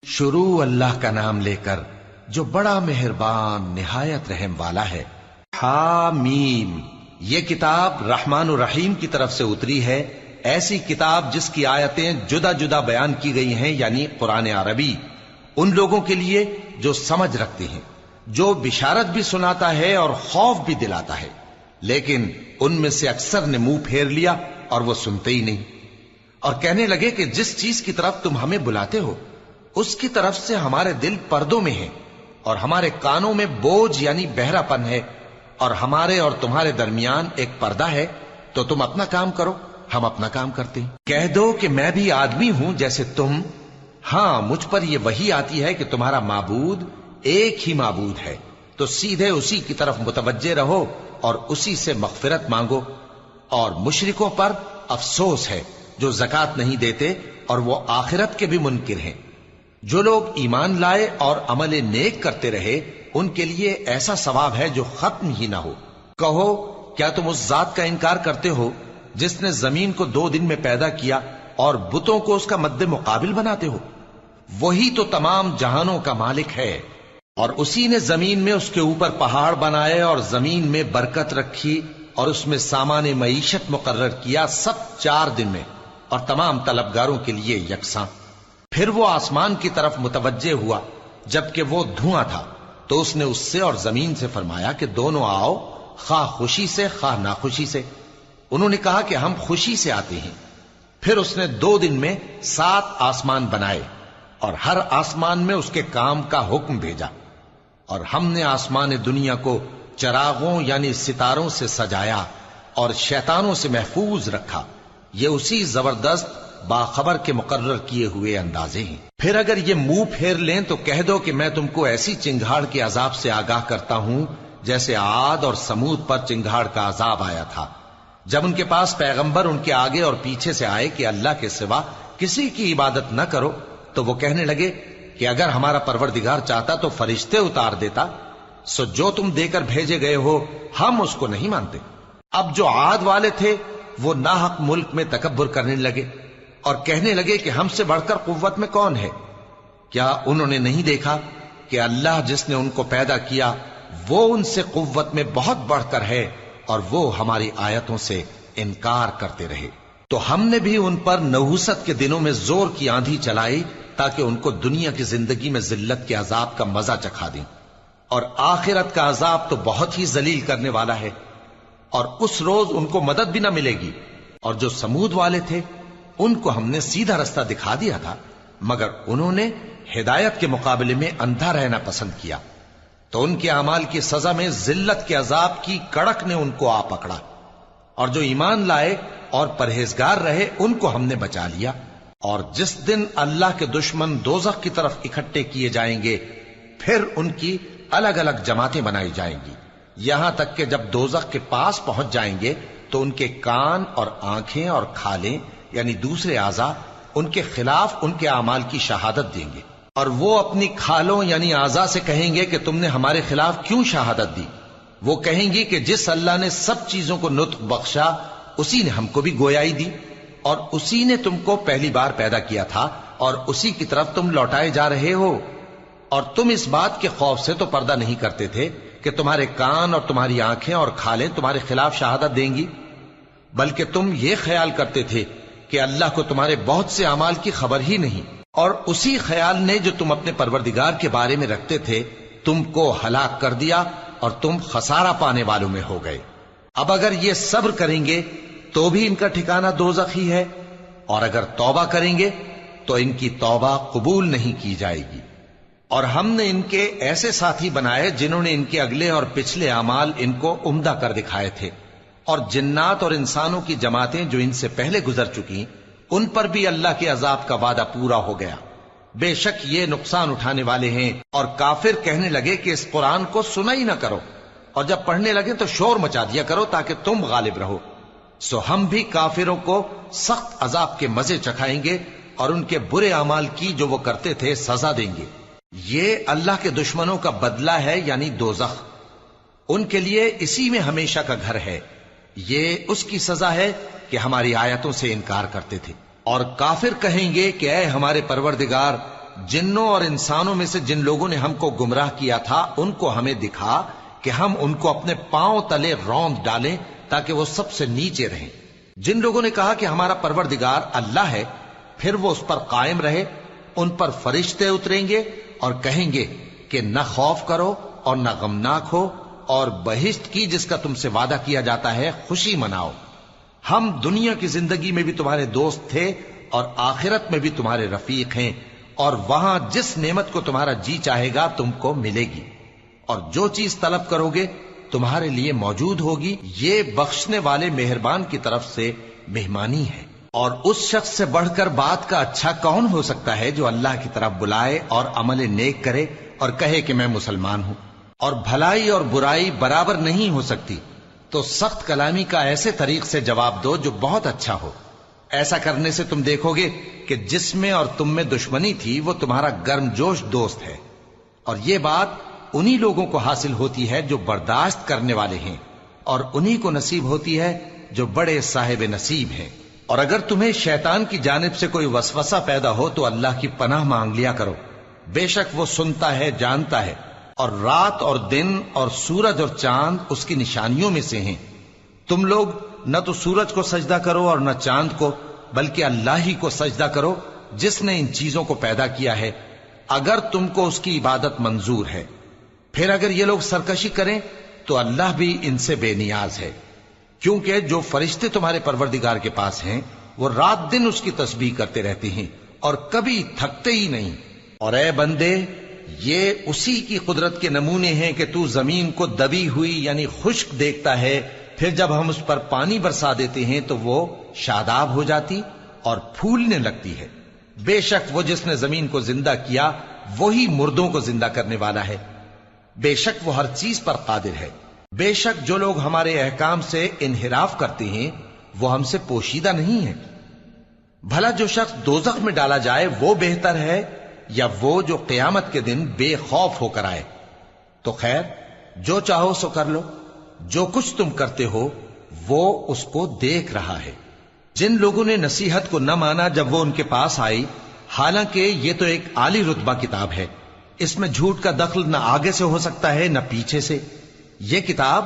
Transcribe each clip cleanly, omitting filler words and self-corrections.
شروع اللہ کا نام لے کر جو بڑا مہربان نہایت رحم والا ہے۔ حامیم، یہ کتاب رحمان الرحیم کی طرف سے اتری ہے، ایسی کتاب جس کی آیتیں جدا جدا بیان کی گئی ہیں، یعنی قرآن عربی، ان لوگوں کے لیے جو سمجھ رکھتے ہیں، جو بشارت بھی سناتا ہے اور خوف بھی دلاتا ہے، لیکن ان میں سے اکثر نے منہ پھیر لیا اور وہ سنتے ہی نہیں، اور کہنے لگے کہ جس چیز کی طرف تم ہمیں بلاتے ہو اس کی طرف سے ہمارے دل پردوں میں ہیں، اور ہمارے کانوں میں بوجھ یعنی بہرا پن ہے، اور ہمارے اور تمہارے درمیان ایک پردہ ہے، تو تم اپنا کام کرو، ہم اپنا کام کرتے ہیں۔ کہہ دو کہ میں بھی آدمی ہوں جیسے تم، ہاں مجھ پر یہ وحی آتی ہے کہ تمہارا معبود ایک ہی معبود ہے، تو سیدھے اسی کی طرف متوجہ رہو اور اسی سے مغفرت مانگو۔ اور مشرکوں پر افسوس ہے جو زکوٰۃ نہیں دیتے اور وہ آخرت کے بھی منکر ہیں۔ جو لوگ ایمان لائے اور عمل نیک کرتے رہے ان کے لیے ایسا ثواب ہے جو ختم ہی نہ ہو۔ کہو کیا تم اس ذات کا انکار کرتے ہو جس نے زمین کو 2 دن میں پیدا کیا اور بتوں کو اس کا مد مقابل بناتے ہو؟ وہی تو تمام جہانوں کا مالک ہے، اور اسی نے زمین میں اس کے اوپر پہاڑ بنائے اور زمین میں برکت رکھی اور اس میں سامان معیشت مقرر کیا، سب 4 دن میں، اور تمام طلبگاروں کے لیے یکساں۔ پھر وہ آسمان کی طرف متوجہ ہوا جبکہ وہ دھواں تھا، تو اس نے اس سے اور زمین سے فرمایا کہ دونوں آؤ، خواہ خوشی سے خواہ ناخوشی سے۔ انہوں نے کہا کہ ہم خوشی سے آتے ہیں۔ پھر اس نے 2 دن میں 7 آسمان بنائے اور ہر آسمان میں اس کے کام کا حکم بھیجا، اور ہم نے آسمان دنیا کو چراغوں یعنی ستاروں سے سجایا اور شیطانوں سے محفوظ رکھا۔ یہ اسی زبردست باخبر کے مقرر کیے ہوئے اندازے ہیں۔ پھر اگر یہ منہ پھیر لیں تو کہہ دو کہ میں تم کو ایسی چنگھاڑ کے عذاب سے آگاہ کرتا ہوں جیسے عاد اور سمود پر چنگھاڑ کا عذاب آیا تھا، جب ان کے پاس پیغمبر ان کے آگے اور پیچھے سے آئے کہ اللہ کے سوا کسی کی عبادت نہ کرو، تو وہ کہنے لگے کہ اگر ہمارا پروردگار چاہتا تو فرشتے اتار دیتا، سو جو تم دے کر بھیجے گئے ہو ہم اس کو نہیں مانتے۔ اب جو عاد والے تھے وہ ناحق ملک میں تکبر کرنے لگے اور کہنے لگے کہ ہم سے بڑھ کر قوت میں کون ہے؟ کیا انہوں نے نہیں دیکھا کہ اللہ جس نے ان کو پیدا کیا وہ ان سے قوت میں بہت بڑھ کر ہے، اور وہ ہماری آیتوں سے انکار کرتے رہے۔ تو ہم نے بھی ان پر نحوست کے دنوں میں زور کی آندھی چلائی تاکہ ان کو دنیا کی زندگی میں ذلت کے عذاب کا مزہ چکھا دیں، اور آخرت کا عذاب تو بہت ہی ذلیل کرنے والا ہے، اور اس روز ان کو مدد بھی نہ ملے گی۔ اور جو سمود والے تھے ان کو ہم نے سیدھا رستہ دکھا دیا تھا، مگر انہوں نے ہدایت کے مقابلے میں اندھا رہنا پسند کیا، تو ان کے اعمال کی سزا میں ذلت کے عذاب کی کڑک نے ان کو آ پکڑا۔ اور جو ایمان لائے اور پرہیزگار رہے ان کو ہم نے بچا لیا۔ اور جس دن اللہ کے دشمن دوزخ کی طرف اکٹھے کیے جائیں گے پھر ان کی الگ الگ جماعتیں بنائی جائیں گی، یہاں تک کہ جب دوزخ کے پاس پہنچ جائیں گے تو ان کے کان اور آنکھیں اور کھالیں یعنی دوسرے اعضاء ان کے خلاف ان کے اعمال کی شہادت دیں گے، اور وہ اپنی کھالوں یعنی اعضاء سے کہیں گے کہ تم نے ہمارے خلاف کیوں شہادت دی؟ وہ کہیں گی کہ جس اللہ نے سب چیزوں کو نطق بخشا اسی نے ہم کو بھی گویائی دی، اور اسی نے تم کو پہلی بار پیدا کیا تھا اور اسی کی طرف تم لوٹائے جا رہے ہو، اور تم اس بات کے خوف سے تو پردہ نہیں کرتے تھے کہ تمہارے کان اور تمہاری آنکھیں اور کھالیں تمہارے خلاف شہادت دیں گی، بلکہ تم یہ خیال کرتے تھے کہ اللہ کو تمہارے بہت سے اعمال کی خبر ہی نہیں، اور اسی خیال نے جو تم اپنے پروردگار کے بارے میں رکھتے تھے تم کو ہلاک کر دیا اور تم خسارہ پانے والوں میں ہو گئے۔ اب اگر یہ صبر کریں گے تو بھی ان کا ٹھکانہ دوزخ ہی ہے، اور اگر توبہ کریں گے تو ان کی توبہ قبول نہیں کی جائے گی۔ اور ہم نے ان کے ایسے ساتھی بنائے جنہوں نے ان کے اگلے اور پچھلے اعمال ان کو عمدہ کر دکھائے تھے، اور جنات اور انسانوں کی جماعتیں جو ان سے پہلے گزر چکی ان پر بھی اللہ کے عذاب کا وعدہ پورا ہو گیا۔ بے شک یہ نقصان اٹھانے والے ہیں۔ اور کافر کہنے لگے کہ اس قرآن کو سنا ہی نہ کرو، اور جب پڑھنے لگے تو شور مچا دیا کرو تاکہ تم غالب رہو۔ سو ہم بھی کافروں کو سخت عذاب کے مزے چکھائیں گے اور ان کے برے اعمال کی جو وہ کرتے تھے سزا دیں گے۔ یہ اللہ کے دشمنوں کا بدلہ ہے یعنی دوزخ، ان کے لیے اسی میں ہمیشہ کا گھر ہے۔ یہ اس کی سزا ہے کہ ہماری آیتوں سے انکار کرتے تھے۔ اور کافر کہیں گے کہ اے ہمارے پروردگار، جنوں اور انسانوں میں سے جن لوگوں نے ہم کو گمراہ کیا تھا ان کو ہمیں دکھا کہ ہم ان کو اپنے پاؤں تلے روند ڈالیں تاکہ وہ سب سے نیچے رہیں۔ جن لوگوں نے کہا کہ ہمارا پروردگار اللہ ہے، پھر وہ اس پر قائم رہے، ان پر فرشتے اتریں گے اور کہیں گے کہ نہ خوف کرو اور نہ غمناک ہو، اور بہشت کی جس کا تم سے وعدہ کیا جاتا ہے خوشی مناؤ۔ ہم دنیا کی زندگی میں بھی تمہارے دوست تھے اور آخرت میں بھی تمہارے رفیق ہیں، اور وہاں جس نعمت کو تمہارا جی چاہے گا تم کو ملے گی، اور جو چیز طلب کرو گے تمہارے لیے موجود ہوگی۔ یہ بخشنے والے مہربان کی طرف سے مہمانی ہے۔ اور اس شخص سے بڑھ کر بات کا اچھا کون ہو سکتا ہے جو اللہ کی طرف بلائے اور عمل نیک کرے اور کہے کہ میں مسلمان ہوں۔ اور بھلائی اور برائی برابر نہیں ہو سکتی، تو سخت کلامی کا ایسے طریق سے جواب دو جو بہت اچھا ہو۔ ایسا کرنے سے تم دیکھو گے کہ جس میں اور تم میں دشمنی تھی وہ تمہارا گرم جوش دوست ہے، اور یہ بات انہی لوگوں کو حاصل ہوتی ہے جو برداشت کرنے والے ہیں، اور انہی کو نصیب ہوتی ہے جو بڑے صاحب نصیب ہیں۔ اور اگر تمہیں شیطان کی جانب سے کوئی وسوسہ پیدا ہو تو اللہ کی پناہ مانگ لیا کرو، بے شک وہ سنتا ہے، جانتا ہے۔ اور رات اور دن اور سورج اور چاند اس کی نشانیوں میں سے ہیں۔ تم لوگ نہ تو سورج کو سجدہ کرو اور نہ چاند کو، بلکہ اللہ ہی کو سجدہ کرو جس نے ان چیزوں کو پیدا کیا ہے، اگر تم کو اس کی عبادت منظور ہے۔ پھر اگر یہ لوگ سرکشی کریں تو اللہ بھی ان سے بے نیاز ہے، کیونکہ جو فرشتے تمہارے پروردگار کے پاس ہیں وہ رات دن اس کی تسبیح کرتے رہتے ہیں اور کبھی تھکتے ہی نہیں۔ اور اے بندے، یہ اسی کی قدرت کے نمونے ہیں کہ تو زمین کو دبی ہوئی یعنی خشک دیکھتا ہے، پھر جب ہم اس پر پانی برسا دیتے ہیں تو وہ شاداب ہو جاتی اور پھولنے لگتی ہے۔ بے شک وہ جس نے زمین کو زندہ کیا وہی مردوں کو زندہ کرنے والا ہے، بے شک وہ ہر چیز پر قادر ہے۔ بے شک جو لوگ ہمارے احکام سے انحراف کرتے ہیں وہ ہم سے پوشیدہ نہیں ہیں۔ بھلا جو شخص دوزخ میں ڈالا جائے وہ بہتر ہے یا وہ جو قیامت کے دن بے خوف ہو کر آئے؟ تو خیر، جو چاہو سو کر لو، جو کچھ تم کرتے ہو وہ اس کو دیکھ رہا ہے۔ جن لوگوں نے نصیحت کو نہ مانا جب وہ ان کے پاس آئی، حالانکہ یہ تو ایک عالی رتبہ کتاب ہے، اس میں جھوٹ کا دخل نہ آگے سے ہو سکتا ہے نہ پیچھے سے۔ یہ کتاب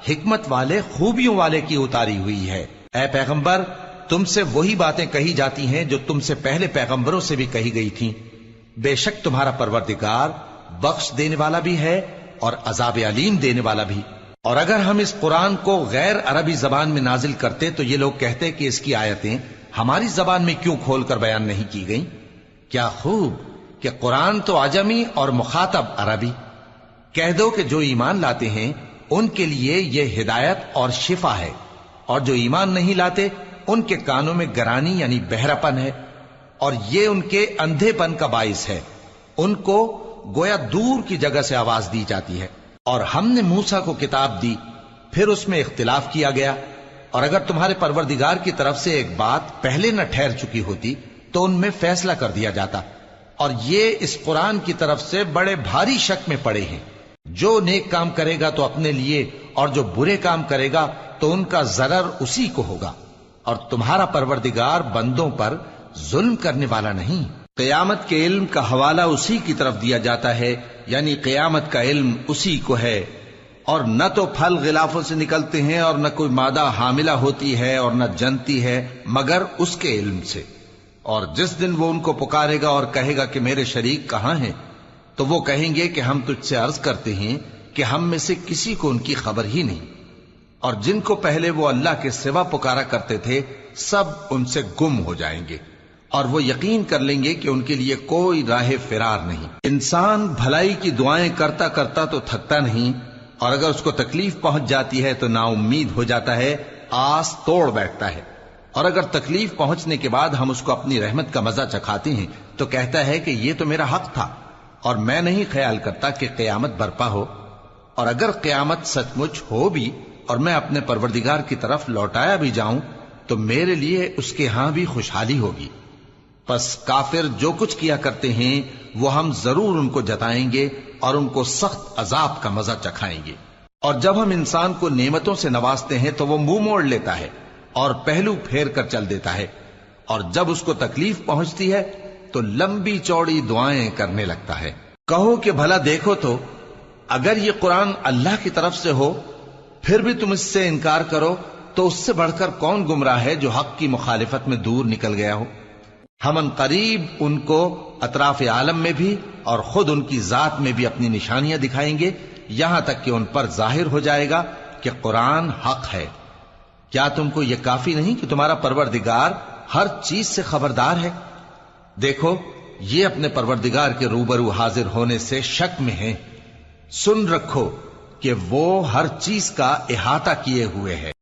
حکمت والے، خوبیوں والے کی اتاری ہوئی ہے۔ اے پیغمبر، تم سے وہی باتیں کہی جاتی ہیں جو تم سے پہلے پیغمبروں سے بھی کہی گئی تھیں۔ بے شک تمہارا پروردگار بخش دینے والا بھی ہے اور عذاب علیم دینے والا بھی۔ اور اگر ہم اس قرآن کو غیر عربی زبان میں نازل کرتے تو یہ لوگ کہتے کہ اس کی آیتیں ہماری زبان میں کیوں کھول کر بیان نہیں کی گئیں؟ کیا خوب کہ قرآن تو عجمی اور مخاطب عربی۔ کہہ دو کہ جو ایمان لاتے ہیں ان کے لیے یہ ہدایت اور شفا ہے، اور جو ایمان نہیں لاتے ان کے کانوں میں گرانی یعنی بہراپن ہے، اور یہ ان کے اندھے پن کا باعث ہے۔ ان کو گویا دور کی جگہ سے آواز دی جاتی ہے۔ اور ہم نے موسیٰ کو کتاب دی، پھر اس میں اختلاف کیا گیا، اور اگر تمہارے پروردگار کی طرف سے ایک بات پہلے نہ ٹھہر چکی ہوتی تو ان میں فیصلہ کر دیا جاتا۔ اور یہ اس قرآن کی طرف سے بڑے بھاری شک میں پڑے ہیں۔ جو نیک کام کرے گا تو اپنے لیے، اور جو برے کام کرے گا تو ان کا ضرر اسی کو ہوگا، اور تمہارا پروردگار بندوں پر ظلم کرنے والا نہیں۔ قیامت کے علم کا حوالہ اسی کی طرف دیا جاتا ہے، یعنی قیامت کا علم اسی کو ہے۔ اور نہ تو پھل غلافوں سے نکلتے ہیں اور نہ کوئی مادہ حاملہ ہوتی ہے اور نہ جنتی ہے مگر اس کے علم سے۔ اور جس دن وہ ان کو پکارے گا اور کہے گا کہ میرے شریک کہاں ہیں، تو وہ کہیں گے کہ ہم تجھ سے عرض کرتے ہیں کہ ہم میں سے کسی کو ان کی خبر ہی نہیں، اور جن کو پہلے وہ اللہ کے سوا پکارا کرتے تھے سب ان سے گم ہو جائیں گے، اور وہ یقین کر لیں گے کہ ان کے لیے کوئی راہ فرار نہیں۔ انسان بھلائی کی دعائیں کرتا کرتا تو تھکتا نہیں، اور اگر اس کو تکلیف پہنچ جاتی ہے تو نا امید ہو جاتا ہے، آس توڑ بیٹھتا ہے۔ اور اگر تکلیف پہنچنے کے بعد ہم اس کو اپنی رحمت کا مزہ چکھاتے ہیں تو کہتا ہے کہ یہ تو میرا حق تھا، اور میں نہیں خیال کرتا کہ قیامت برپا ہو۔ اور اگر قیامت سچ مچ ہو بھی اور میں اپنے پروردگار کی طرف لوٹایا بھی جاؤں تو میرے لیے اس کے ہاں بھی خوشحالی ہوگی۔ پس کافر جو کچھ کیا کرتے ہیں وہ ہم ضرور ان کو جتائیں گے اور ان کو سخت عذاب کا مزہ چکھائیں گے۔ اور جب ہم انسان کو نعمتوں سے نوازتے ہیں تو وہ منہ موڑ لیتا ہے اور پہلو پھیر کر چل دیتا ہے، اور جب اس کو تکلیف پہنچتی ہے تو لمبی چوڑی دعائیں کرنے لگتا ہے۔ کہو کہ بھلا دیکھو تو اگر یہ قرآن اللہ کی طرف سے ہو پھر بھی تم اس سے انکار کرو تو اس سے بڑھ کر کون گمراہ ہے جو حق کی مخالفت میں دور نکل گیا ہو۔ ہم ان قریب ان کو اطراف عالم میں بھی اور خود ان کی ذات میں بھی اپنی نشانیاں دکھائیں گے، یہاں تک کہ ان پر ظاہر ہو جائے گا کہ قرآن حق ہے۔ کیا تم کو یہ کافی نہیں کہ تمہارا پروردگار ہر چیز سے خبردار ہے؟ دیکھو یہ اپنے پروردگار کے روبرو حاضر ہونے سے شک میں ہیں۔ سن رکھو کہ وہ ہر چیز کا احاطہ کیے ہوئے ہے۔